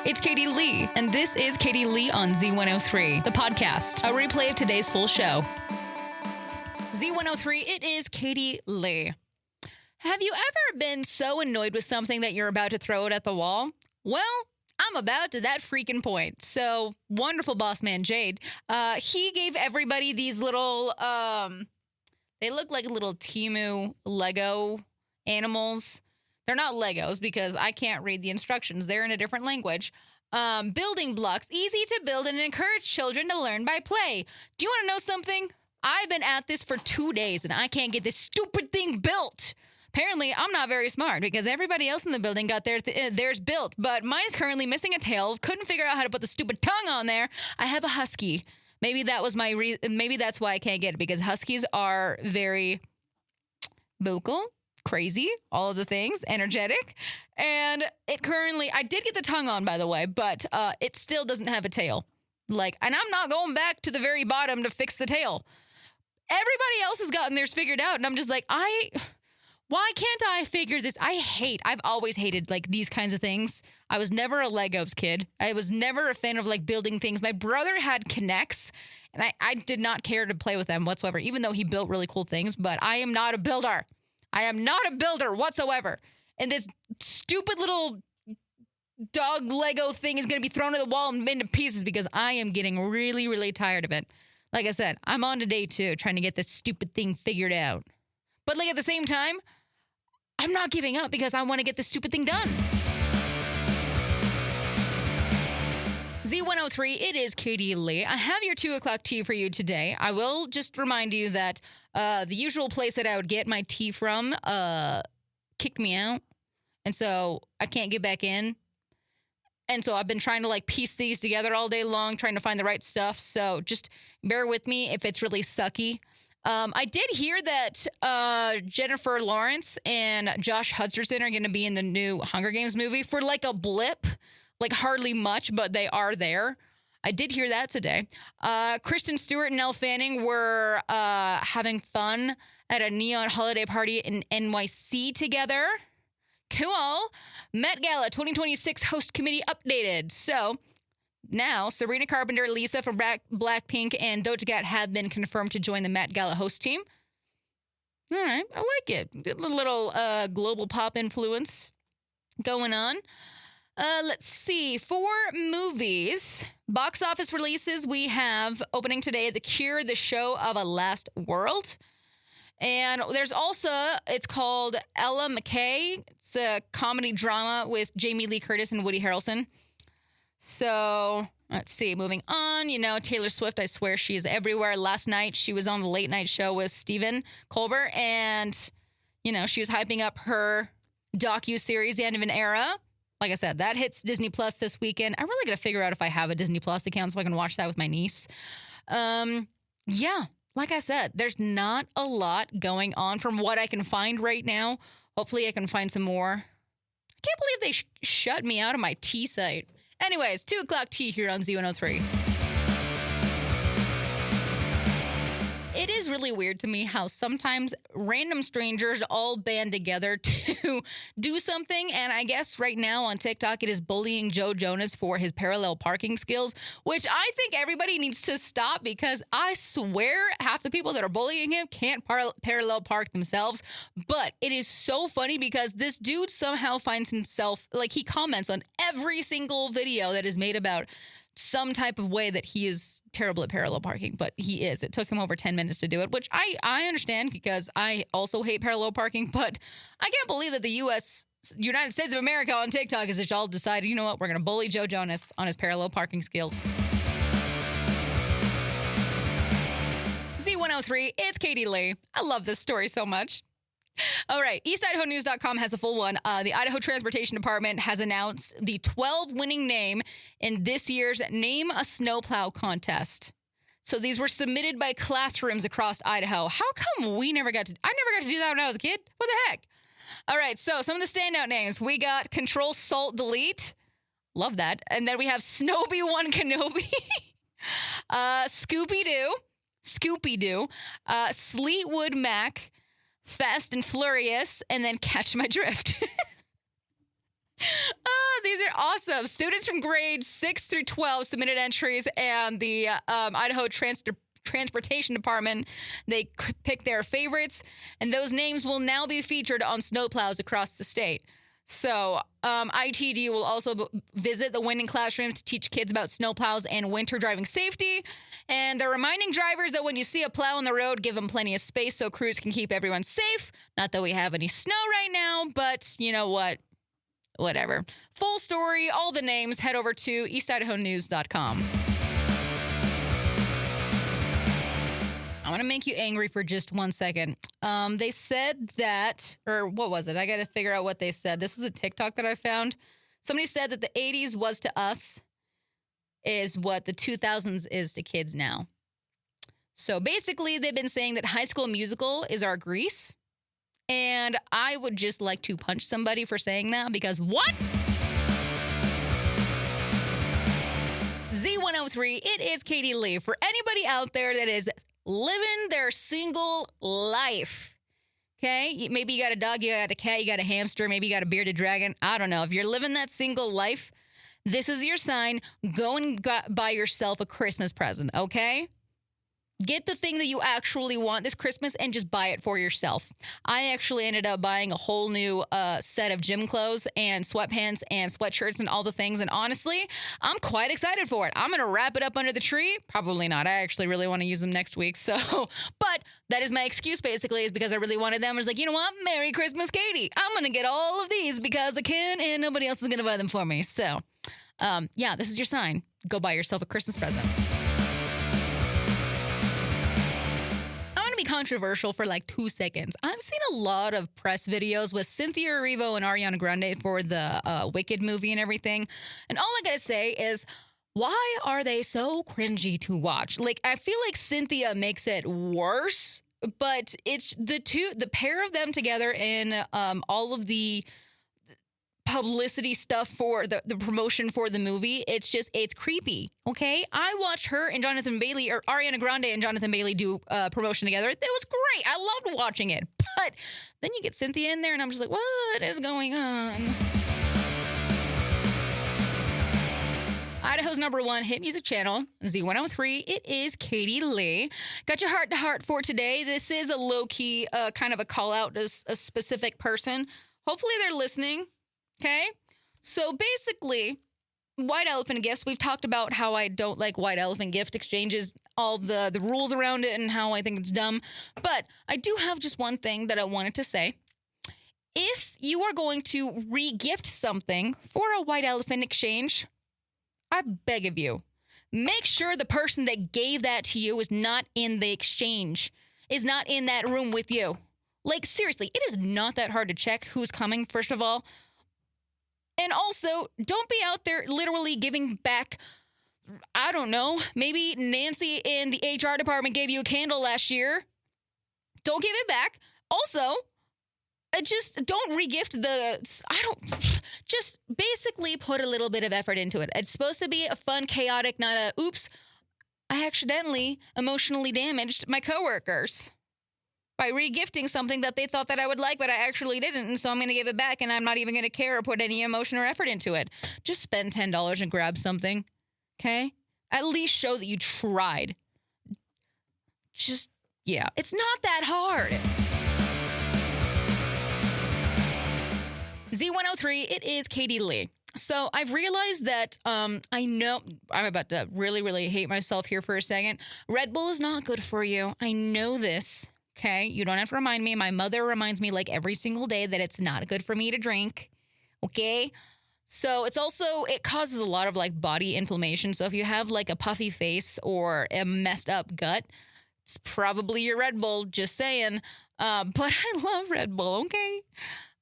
It's Katie Lee, and this is Katie Lee on Z103, the podcast, a replay of today's full show. Z103, it is Katie Lee. Have you ever been so annoyed with something that you're about to throw it at the wall? Well, I'm about to that freaking point. So, wonderful boss man Jade, he gave everybody these little, they look like little Temu Lego animals. They're not Legos because I can't read the instructions. They're in a different language. Building blocks, easy to build and encourage children to learn by play. Do you want to know something? I've been at this for 2 days and I can't get this stupid thing built. Apparently, I'm not very smart because everybody else in the building got theirs built, but mine is currently missing a tail. Couldn't figure out how to put the stupid tongue on there. I have a husky. Maybe that was maybe that's why I can't get it, because huskies are very vocal, crazy, all of the things, energetic, and I did get the tongue on, by the way, but it still doesn't have a tail. And I'm not going back to the very bottom to fix the tail. Everybody else has gotten theirs figured out, and I'm just like, why can't I figure this? I've always hated these kinds of things. I was never a Legos kid. I was never a fan of building things. My brother had Kinects, and I did not care to play with them whatsoever, even though he built really cool things, but I am not a builder. I am not a builder whatsoever. And this stupid little dog Lego thing is going to be thrown to the wall and into pieces because I am getting really, really tired of it. Like I said, I'm on to day 2 trying to get this stupid thing figured out. But at the same time, I'm not giving up because I want to get this stupid thing done. Z103, it is Katie Lee. I have your 2 o'clock tea for you today. I will just remind you that the usual place that I would get my tea from kicked me out. And so I can't get back in. And so I've been trying to piece these together all day long, trying to find the right stuff. So just bear with me if it's really sucky. I did hear that Jennifer Lawrence and Josh Hutcherson are going to be in the new Hunger Games movie for a blip. Hardly much, but they are there. I did hear that today. Kristen Stewart and Elle Fanning were having fun at a neon holiday party in NYC together. Cool. Met Gala 2026 host committee updated. So now Sabrina Carpenter, Lisa from Blackpink, and Doja Cat have been confirmed to join the Met Gala host team. All right, I like it. A little global pop influence going on. Let's see. For movies, box office releases, we have opening today The Cure, The Show of a Last World. And there's also, it's called Ella McKay. It's a comedy drama with Jamie Lee Curtis and Woody Harrelson. So, let's see. Moving on, Taylor Swift, I swear she is everywhere. Last night, she was on the late night show with Stephen Colbert. And, she was hyping up her docu-series, The End of an Era. Like I said, that hits Disney Plus this weekend. I really got to figure out if I have a Disney Plus account so I can watch that with my niece. Yeah, like I said, there's not a lot going on from what I can find right now. Hopefully I can find some more. I can't believe they shut me out of my tea site. Anyways, 2 o'clock tea here on Z103. It is really weird to me how sometimes random strangers all band together to do something. And I guess right now on TikTok, it is bullying Joe Jonas for his parallel parking skills, which I think everybody needs to stop because I swear half the people that are bullying him can't parallel park themselves. But it is so funny because this dude somehow finds himself, he comments on every single video that is made about some type of way that he is terrible at parallel parking, but he is. It took him over 10 minutes to do it, which I understand because I also hate parallel parking, but I can't believe that the United States of America on TikTok has just all decided, you know what, we're going to bully Joe Jonas on his parallel parking skills. Z103, it's Katie Lee. I love this story so much. All right, EastIdahoNews.com has a full one. The Idaho Transportation Department has announced the 12 winning name in this year's Name a Snowplow contest. So these were submitted by classrooms across Idaho. How come I never got to do that when I was a kid? What the heck? All right, so some of the standout names. We got Control Salt Delete. Love that. And then we have Snowby One Kenobi. Scooby-Doo. Sleetwood Mac. Fast and Furious, and then Catch My Drift. These are awesome. Students from grades 6 through 12 submitted entries, and the Idaho Transportation Department, they picked their favorites, and those names will now be featured on snowplows across the state. So ITD will also visit the winning classrooms to teach kids about snowplows and winter driving safety. And they're reminding drivers that when you see a plow on the road, give them plenty of space so crews can keep everyone safe. Not that we have any snow right now, but you know what? Whatever. Full story, all the names, head over to eastidahonews.com. I want to make you angry for just 1 second. They said that, or what was it? I got to figure out what they said. This was a TikTok that I found. Somebody said that the 80s was to us is what the 2000s is to kids now. So basically, they've been saying that High School Musical is our Grease. And I would just like to punch somebody for saying that because what? Z103, it is Katie Lee. For anybody out there that is living their single life, okay? Maybe you got a dog, you got a cat, you got a hamster, maybe you got a bearded dragon. I don't know. If you're living that single life, this is your sign. Go and buy yourself a Christmas present, okay? Get the thing that you actually want this Christmas and just buy it for yourself. I actually ended up buying a whole new set of gym clothes and sweatpants and sweatshirts and all the things. And honestly, I'm quite excited for it. I'm going to wrap it up under the tree. Probably not. I actually really want to use them next week. So, but that is my excuse basically is because I really wanted them. I was like, you know what? Merry Christmas, Katie. I'm going to get all of these because I can and nobody else is going to buy them for me. So, yeah, this is your sign. Go buy yourself a Christmas present. Be controversial for like 2 seconds. I've seen a lot of press videos with Cynthia Erivo and Ariana Grande for the Wicked movie and everything. And all I gotta say is, why are they so cringy to watch? Like, I feel like Cynthia makes it worse, but it's the pair of them together in all of the publicity stuff for the promotion for the movie. It's creepy. Okay. I watched her and Jonathan Bailey, or Ariana Grande and Jonathan Bailey do promotion together. It was great. I loved watching it. But then you get Cynthia in there and I'm just like, what is going on? Idaho's #1 hit music channel, Z103. It is Katie Lee. Got your heart to heart for today. This is a low-key kind of a call out to a specific person. Hopefully they're listening. Okay, so basically, white elephant gifts, we've talked about how I don't like white elephant gift exchanges, all the rules around it and how I think it's dumb. But I do have just one thing that I wanted to say. If you are going to re-gift something for a white elephant exchange, I beg of you, make sure the person that gave that to you is not in the exchange, is not in that room with you. Like, seriously, it is not that hard to check who's coming, first of all. And also, don't be out there literally giving back, I don't know, maybe Nancy in the HR department gave you a candle last year. Don't give it back. Also, just don't regift just basically put a little bit of effort into it. It's supposed to be a fun, chaotic, not a, oops, I accidentally emotionally damaged my coworkers by regifting something that they thought that I would like, but I actually didn't, and so I'm going to give it back, and I'm not even going to care or put any emotion or effort into it. Just spend $10 and grab something, okay? At least show that you tried. Just, yeah, it's not that hard. Z103, it is Katie Lee. So I've realized that I know I'm about to really, really hate myself here for a second. Red Bull is not good for you. I know this. Okay, you don't have to remind me. My mother reminds me like every single day that it's not good for me to drink. Okay, so it causes a lot of like body inflammation. So if you have like a puffy face or a messed up gut, it's probably your Red Bull. Just saying. But I love Red Bull. Okay.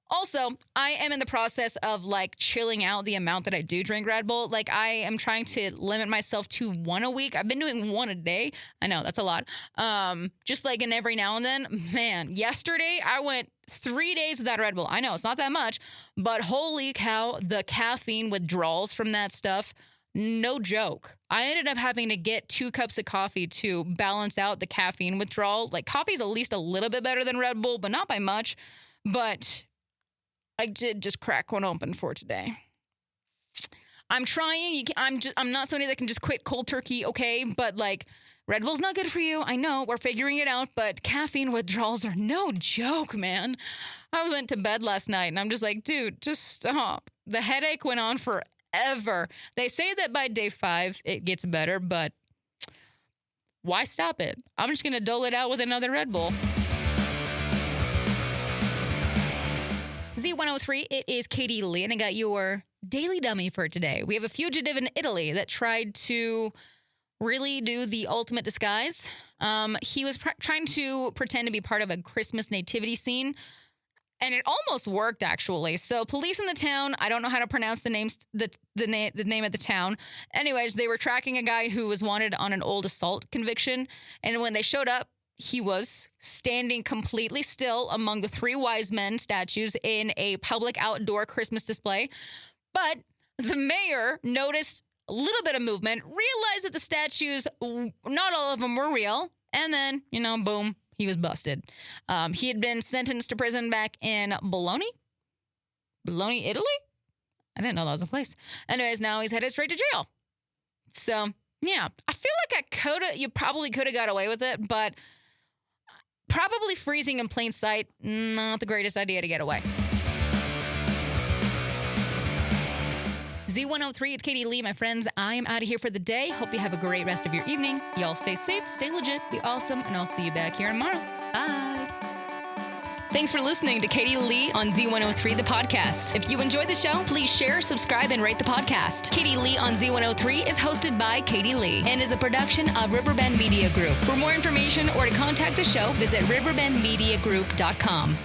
Also, I am in the process of like chilling out the amount that I do drink Red Bull. Like I am trying to limit myself to 1 a week. I've been doing 1 a day. I know that's a lot. Just like in every now and then, man, yesterday I went 3 days without Red Bull. I know it's not that much, but holy cow, the caffeine withdrawals from that stuff, no joke. I ended up having to get 2 cups of coffee to balance out the caffeine withdrawal. Like coffee's at least a little bit better than Red Bull, but not by much. But I did just crack one open for today. I'm trying. I'm not somebody that can just quit cold turkey, okay? But like, Red Bull's not good for you. I know, we're figuring it out, but caffeine withdrawals are no joke, man. I went to bed last night and I'm just like, dude, just stop. The headache went on forever. They say that by day 5 it gets better, but why stop it? I'm just going to dole it out with another Red Bull. Z103, it is Katie Lee, and I got your daily dummy for today. We have a fugitive in Italy that tried to really do the ultimate disguise. He was trying to pretend to be part of a Christmas nativity scene, and it almost worked, actually. So police in the town, I don't know how to pronounce the name of the town. Anyways, they were tracking a guy who was wanted on an old assault conviction, and when they showed up, he was standing completely still among the 3 wise men statues in a public outdoor Christmas display. But the mayor noticed a little bit of movement, realized that the statues, not all of them were real, and then, boom, he was busted. He had been sentenced to prison back in Bologna, Italy? I didn't know that was a place. Anyways, now he's headed straight to jail. So, yeah, I feel like you probably could have got away with it, but probably freezing in plain sight, not the greatest idea to get away. Z103, it's Katie Lee, my friends. I am out of here for the day. Hope you have a great rest of your evening. Y'all stay safe, stay legit, be awesome, and I'll see you back here tomorrow. Bye. Thanks for listening to Katie Lee on Z103, the podcast. If you enjoyed the show, please share, subscribe, and rate the podcast. Katie Lee on Z103 is hosted by Katie Lee and is a production of Riverbend Media Group. For more information or to contact the show, visit riverbendmediagroup.com.